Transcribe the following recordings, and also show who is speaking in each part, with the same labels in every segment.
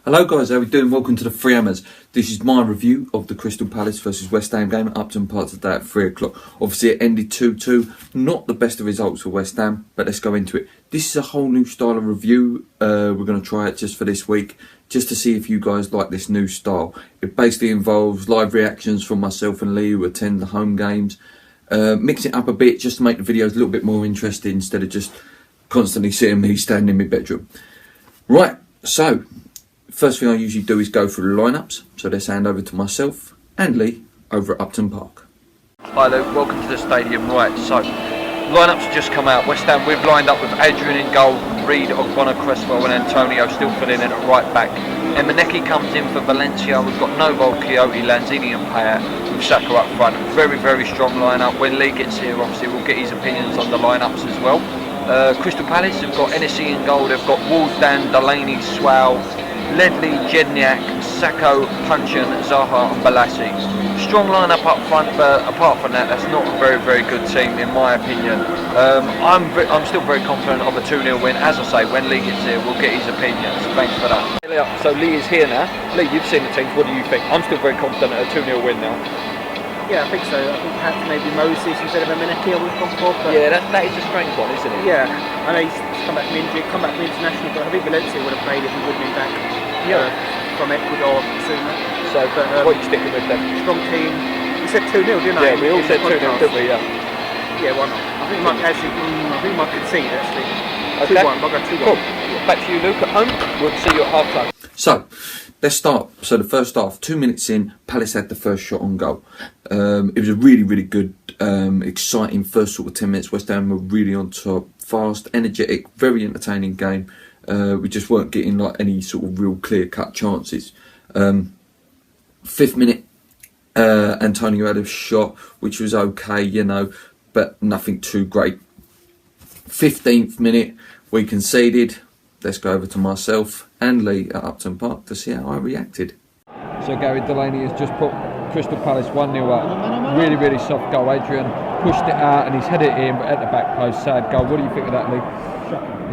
Speaker 1: Hello guys, how are we doing? Welcome to the Three Hammers. This is my review of the Crystal Palace versus West Ham game at Upton Park today at 3 o'clock. Obviously it ended 2-2, not the best of results for West Ham, but let's go into it. This is a whole new style of review. We're going to try it just for this week, just to see if you guys like this new style. It basically involves live reactions from myself and Lee who attend the home games. Mix it up a bit just to make the videos a little bit more interesting instead of just constantly seeing me standing in my bedroom. Right, so first thing I usually do is go through the lineups, so let's hand over to myself and Lee over at Upton Park.
Speaker 2: Hi Luke, welcome to the stadium. Right, so lineups have just come out. West Ham, we've lined up with Adrian in goal, Reid, Ogbonna, Cresswell and Antonio still filling in at right back. Emeneki comes in for Valencia. We've got Noble, Quixote, Lanzini and Payet with Saka up front. Very strong lineup. When Lee gets here, obviously we'll get his opinions on the lineups as well. Crystal Palace have got NSE in goal. They've got Walsden, Delaney, Swell, Ledley, Jedniak, Sacco, Punchin, Zaha and Balassi. Strong lineup up front, but apart from that, that's not a very good team in my opinion. I'm still very confident of a 2-0 win. As I say, when Lee gets here, we'll get his opinions. Thanks for that. So Lee is here now. Lee, you've seen the teams. What do you think? I'm still very confident at a 2-0 win now.
Speaker 3: Yeah, I think so. I think perhaps maybe Moses instead of Emeneki I would have gone for. But
Speaker 2: yeah, that is a strange one, isn't it?
Speaker 3: Yeah, I know he's come back from injury, come back from international, but I think Valencia would have played if he would have been back from Ecuador sooner.
Speaker 2: So, but what are you sticking with then?
Speaker 3: Strong team. You said 2-0, didn't I?
Speaker 2: Yeah, we all said 2-0, didn't we?
Speaker 3: Yeah, why not? I think we might concede actually.
Speaker 2: Okay.
Speaker 3: 2-1, I'll go 2-1.
Speaker 2: Cool. Back to you, Luke, at home. We'll see you at half time.
Speaker 1: So, let's start. So the first half, 2 minutes in, Palace had the first shot on goal. It was a really good, exciting first sort of 10 minutes. West Ham were really on top, fast, energetic, very entertaining game. We just weren't getting like any sort of real clear-cut chances. 5th minute, Antonio had a shot, which was okay, you know, but nothing too great. 15th minute, we conceded. Let's go over to myself and Lee at Upton Park to see how I reacted.
Speaker 2: So Gary Delaney has just put Crystal Palace 1-0 up. Really soft goal. Adrian pushed it out and he's headed it in, but at the back post. Sad goal. What do you think of that, Lee?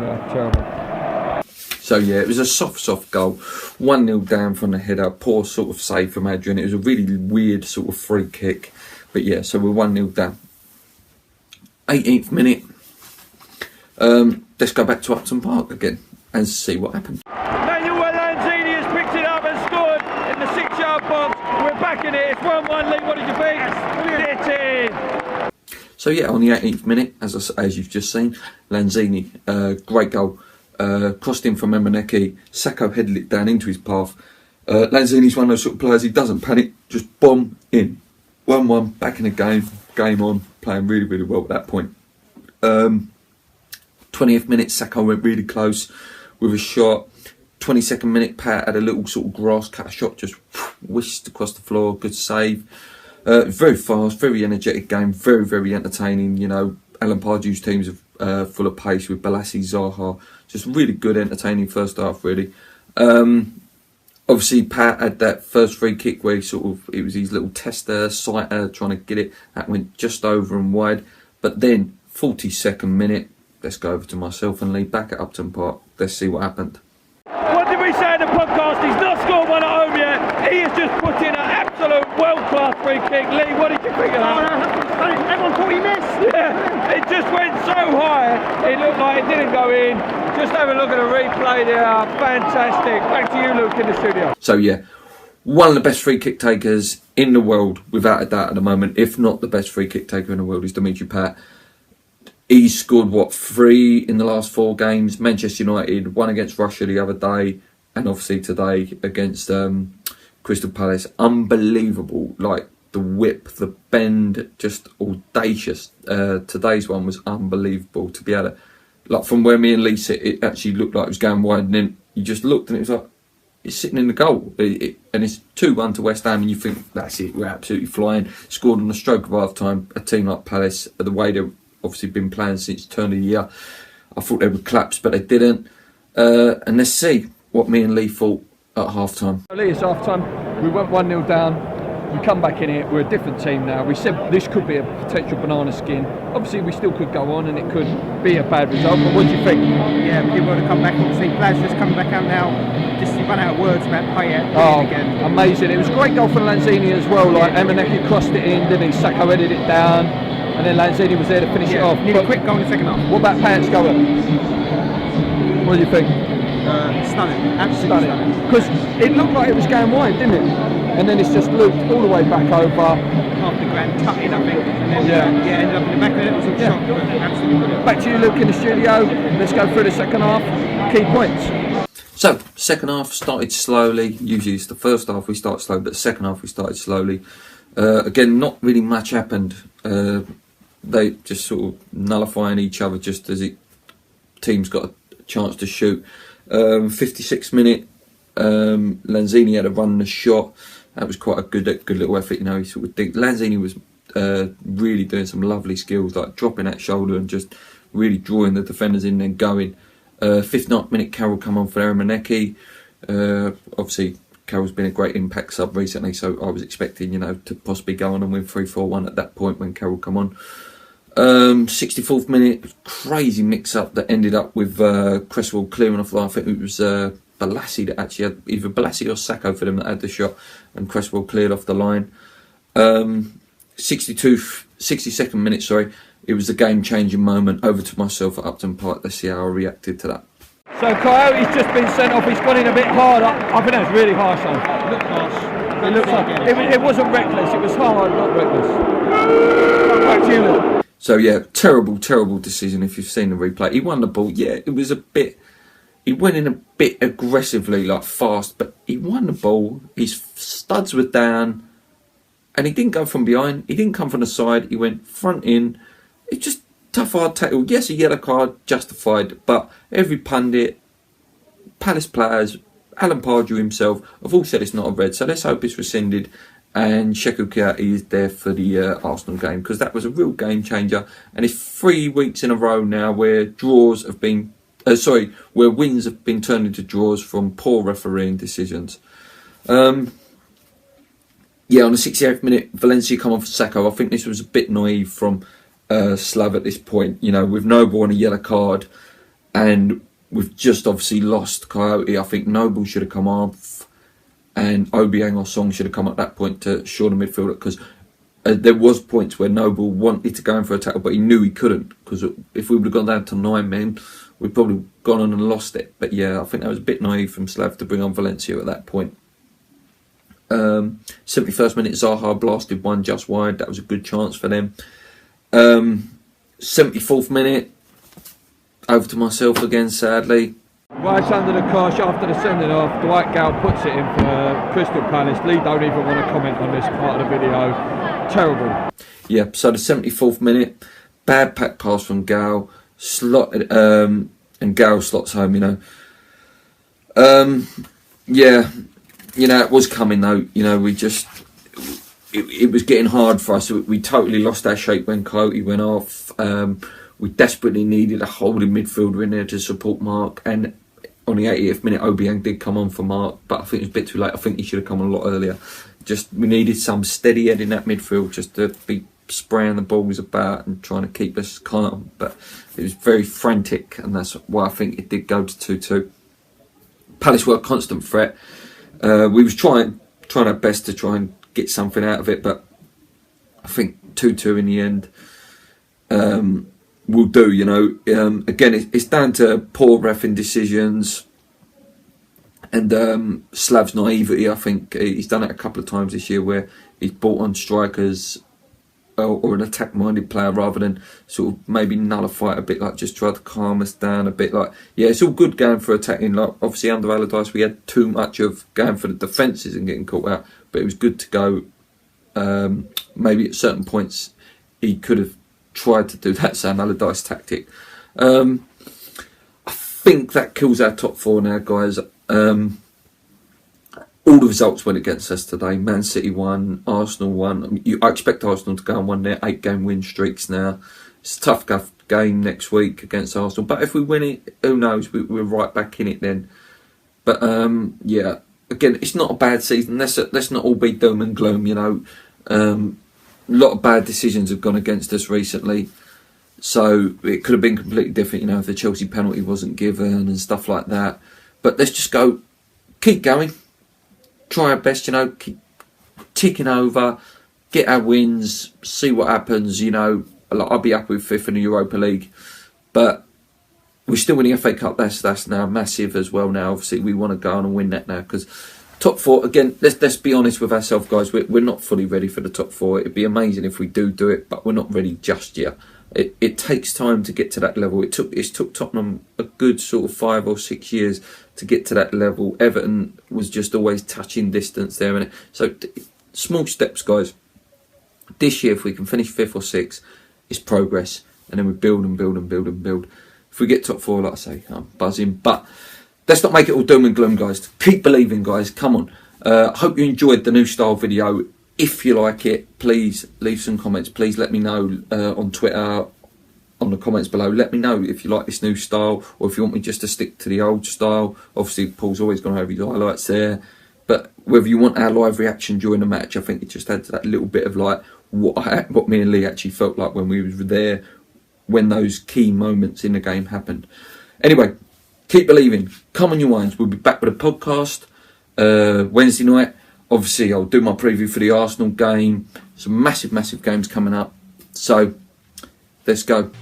Speaker 2: Yeah, terrible.
Speaker 1: So yeah, it was a soft goal. 1-0 down from the header. Poor sort of save from Adrian. It was a really weird sort of free kick. But yeah, so we're 1-0 down. 18th minute. Let's go back to Upton Park again and see what happened.
Speaker 4: Lanzini has picked it up and scored in the 6-yard box. We're back in it. It's 1-1. Lee, what did you think? Yes,
Speaker 1: so yeah, on the 18th minute, as you've just seen, Lanzini, great goal, crossed in from Emeneki. Sacco headed it down into his path. Lanzini's one of those sort of players, he doesn't panic, just bomb in. 1-1, back in the game on, playing really well at that point. 20th minute, Sacco went really close with a shot. 22nd minute, Pat had a little sort of grass cut shot, just whisked across the floor, good save. Very fast, very energetic game, very entertaining. You know, Alan Pardew's teams are full of pace with Balassi, Zaha. Just really good, entertaining first half, really. Obviously, Pat had that first free kick where it was his little tester, sighter, trying to get it. That went just over and wide. But then, 42nd minute, let's go over to myself and Lee back at Upton Park. Let's see what happened.
Speaker 4: What did we say in the podcast? He's not scored one at home yet. He has just put in an absolute world-class free kick. Lee, what did you think of that?
Speaker 3: Everyone thought he missed.
Speaker 4: Yeah, it just went so high. It looked like it didn't go in. Just have a look at the replay there. Fantastic. Back to you, Luke, in the studio.
Speaker 1: So yeah, one of the best free kick takers in the world, without a doubt at the moment. If not the best free kick taker in the world, is Dimitri Payet. He's scored, 3 in the last 4 games. Manchester United, 1 against Russia the other day, and obviously today against Crystal Palace. Unbelievable, like the whip, the bend, just audacious. Today's one was unbelievable to be able to, like from where me and Lee sit, it actually looked like it was going wide, and then you just looked and it was like, it's sitting in the goal. And it's 2-1 to West Ham, and you think, that's it, we're absolutely flying. Scored on the stroke of half time. A team like Palace, the way they've obviously been playing since turn of the year, I thought they would collapse, but they didn't. And let's see what me and Lee thought at half time.
Speaker 2: Lee, it's half time. We went 1-0 down.
Speaker 4: we come back in it, we're a different team now. We said this could be a potential banana skin. Obviously we still could go on and it could be a bad result, but what do you think?
Speaker 3: Yeah, we did want to come back. Obviously, Blaz just coming back out now. Just run out of words about Payet. Again.
Speaker 4: Amazing. It was a great goal from Lanzini as well. Like Emeneki crossed it in, didn't he? Sacco headed it down, and then Lanzini was there to finish it off.
Speaker 3: Needed a quick goal in the second half.
Speaker 4: What about Payet's goal? What do you think?
Speaker 3: Stunning. Absolutely stunning.
Speaker 4: Because it looked like it was going wide, didn't it? And then it's just looped all the way back over.
Speaker 3: Half the ground, tucked in, I think. And then, ended up in the back of it. It was all shot. Absolutely brilliant.
Speaker 4: Back to you, Luke, in the studio. Let's go through the second half. Key points.
Speaker 1: So, second half started slowly. Usually it's the first half we start slow, but the second half we started slowly. Again, not really much happened. They just sort of nullifying each other just as teams got a chance to shoot. 56th minute, Lanzini had a run and a shot. That was quite a good little effort, you know. He sort of Lanzini was really doing some lovely skills, like dropping that shoulder and just really drawing the defenders in and going. 59th minute, Carroll come on for Emeneki. Obviously, Carroll's been a great impact sub recently, so I was expecting, you know, to possibly go on and win 3-4-1 at that point when Carroll come on. 64th minute, crazy mix-up that ended up with Cresswell clearing off the line. I think it was Balassi that actually had, either Balassi or Sacco for them that had the shot, and Cresswell cleared off the line. 62nd minute, sorry. It was a game-changing moment. Over to myself at Upton Park. Let's see how I reacted to that.
Speaker 4: So Coyote's just been sent off. He's gone in a bit hard. I think that's really harsh on.
Speaker 3: It looked harsh.
Speaker 4: It looks like it wasn't reckless. It was hard, not reckless. Back to you, Luke.
Speaker 1: So yeah, terrible decision. If you've seen the replay, he won the ball. Yeah, it was a bit. He went in a bit aggressively, like fast, but he won the ball. His studs were down, and he didn't go from behind. He didn't come from the side. He went front in. It's just tough, hard tackle. Yes, a yellow card, justified, but every pundit, Palace players, Alan Pardew himself, have all said it's not a red. So let's hope it's rescinded and Sheku Kouyaté is there for the Arsenal game, because that was a real game changer. And it's 3 weeks in a row now where draws have been, where wins have been turned into draws from poor refereeing decisions. Yeah, on the 68th minute, Valencia come on for Sacco. I think this was a bit naive from Slav at this point. You know, with Noble on a yellow card, and we've just obviously lost Coyote. I think Noble should have come off, and Obiang or Song should have come at that point to shore the midfielder, because there was points where Noble wanted to go in for a tackle, but he knew he couldn't, because if we would have gone down to 9 men, we'd probably gone on and lost it. But yeah, I think that was a bit naive from Slav to bring on Valencia at that point. 71st minute, Zaha blasted one just wide. That was a good chance for them. 74th minute, over to myself again, sadly.
Speaker 4: Right under the cosh after the sending off, Dwight Gale puts it in for Crystal Palace. Lee don't even want to comment on this part of the video. Terrible.
Speaker 1: Yeah, so the 74th minute, bad pack pass from Gale, slotted, and Gale slots home, you know. Yeah, you know, it was coming though. You know, we just, it was getting hard for us. We totally lost our shape when Coyote went off. We desperately needed a holding midfielder in there to support Mark, and on the 80th minute, Obiang did come on for Mark, but I think it was a bit too late. I think he should have come on a lot earlier. Just, we needed some steady head in that midfield, just to be spraying the balls about and trying to keep us calm. But it was very frantic, and that's why I think it did go to 2-2. Palace were a constant threat. We was trying our best to try and get something out of it, but I think 2-2 in the end will do, you know. Again, it's down to poor reffing decisions and Slav's naivety. I think he's done it a couple of times this year where he's brought on strikers or an attack-minded player rather than sort of maybe nullify it a bit, like just try to calm us down a bit. Like, yeah, it's all good going for attacking. Like, obviously under Allardyce we had too much of going for the defences and getting caught out, but it was good to go. Maybe at certain points he could have tried to do that Sam Allardyce tactic. I think that kills our top 4 now, guys. All the results went against us today. Man City won, Arsenal won. I expect Arsenal to go and win their 8-game win streaks now. It's a tough game next week against Arsenal, but if we win it, who knows? We're right back in it then. But yeah, again, it's not a bad season. Let's not all be doom and gloom. A lot of bad decisions have gone against us recently, so it could have been completely different. If the Chelsea penalty wasn't given and stuff like that. But let's just keep going, try our best. Keep ticking over, get our wins, see what happens. I'll be happy with 5th in the Europa League, but we're still winning FA Cup. That's now massive as well. Now, obviously, we want to go on and win that now because top 4 again. Let's be honest with ourselves, guys. We're not fully ready for the top 4. It'd be amazing if we do it, but we're not ready just yet. It takes time to get to that level. It took Tottenham a good sort of 5 or 6 years to get to that level. Everton was just always touching distance there, and so small steps, guys. This year, if we can finish 5th or 6th, it's progress, and then we build and build and build and build. If we get top 4, like I say, I'm buzzing. But let's not make it all doom and gloom, guys. Keep believing, guys. Come on. Hope you enjoyed the new style video. If you like it, please leave some comments. Please let me know on Twitter, on the comments below. Let me know if you like this new style or if you want me just to stick to the old style. Obviously, Paul's always gone over his highlights there. But whether you want our live reaction during the match, I think it just adds that little bit of like what me and Lee actually felt like when we were there, when those key moments in the game happened. Anyway, keep believing. Come on, you wines. We'll be back with a podcast Wednesday night. Obviously, I'll do my preview for the Arsenal game. Some massive, massive games coming up. So, let's go.